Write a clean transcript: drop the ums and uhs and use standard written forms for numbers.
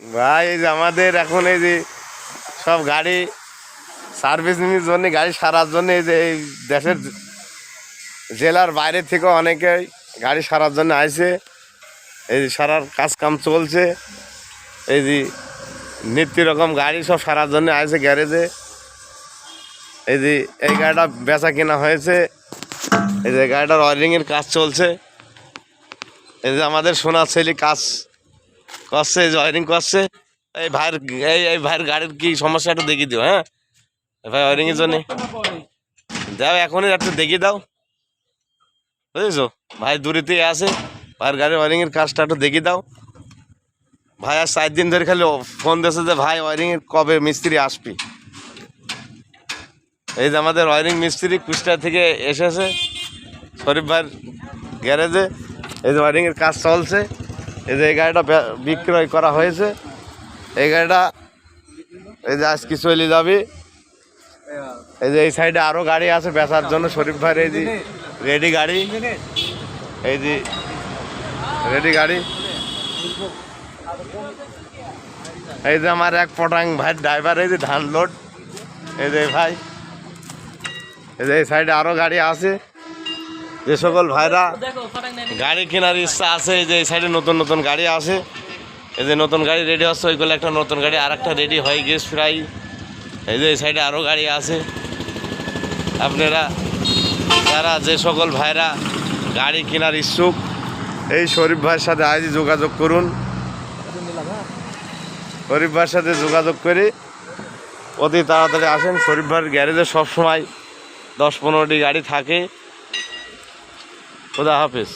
ভাই এই যে আমাদের এখন এই যে সব গাড়ি সার্ভিসিংয়ের জন্য, গাড়ি সারার জন্য এই যে এই দেশের জেলার বাইরে থেকে অনেকে গাড়ি সারার জন্য আসে। এই যে সারার কাজ কাম চলছে। এই যে নিত্য রকম গাড়ি সব সারার জন্য আসে গ্যারেজে। এই যে এই গাড়িটা বেচা কেনা হয়েছে। এই যে গাড়িটার ওয়ারিংয়ের কাজ চলছে। এই যে আমাদের সোনার ছেলে কাজ করছে, এই যে ওয়ারিং করছে। এই ভাইয়ের এই ভাইয়ের গাড়ির কি সমস্যা একটু দেখিয়ে দিও। হ্যাঁ ভাই, ওয়ারিংয়ের জন্য দাও, এখনই একটু দেখিয়ে দাও, বুঝেছো? ভাই দূরেতেই আছে, ভাইয়ের গাড়ির ওয়ারিংয়ের কাজটা একটু দেখিয়ে দাও। ভাই আর 4 দিন ধরে খালি ফোন দিয়েছে যে ভাই ওয়ারিংয়ের কবে মিস্ত্রি আসবি। এই যে আমাদের ওয়ারিং মিস্ত্রি কুষ্টিয়া থেকে এসেছে শরীফ ভাইয়ের গ্যারেজে। এই যে ওয়ারিংয়ের কাজ চলছে। এই যে এই গাড়িটা বিক্রয় করা হয়েছে। এই গাড়িটা এই যে আজকে চলে যাবে। এই যে এই সাইডে আরও গাড়ি আছে বেচার জন্য শরীফ ভাইয়ের। এই যে রেডি গাড়ি, এই যে রেডি গাড়ি। এই যে আমার এক পটাং ভাইয়ের ড্রাইভার, এই যে ধান লোড। এই যে ভাই, এই যে এই সাইডে আরও গাড়ি আছে। যে সকল ভাইরা গাড়ি কেনার ইচ্ছা আছে, এই যে এই সাইডে নতুন নতুন গাড়ি আছে। এই যে নতুন গাড়ি রেডি হচ্ছে, ওইগুলো একটা নতুন গাড়ি আর একটা রেডি হয়ে গেছে প্রায়। এই যে এই সাইডে আরও গাড়ি আছে। আপনারা যারা যে সকল ভাইরা গাড়ি কেনার ইচ্ছুক, এই শরীফ ভাইয়ের সাথে আজই যোগাযোগ করুন। শরীফ ভাইয়ের সাথে যোগাযোগ করে অতি তাড়াতাড়ি আসেন। শরীফ ভাইয়ের গ্যারেজে সবসময় 10-15টি গাড়ি থাকে। খুদা হাফেজ।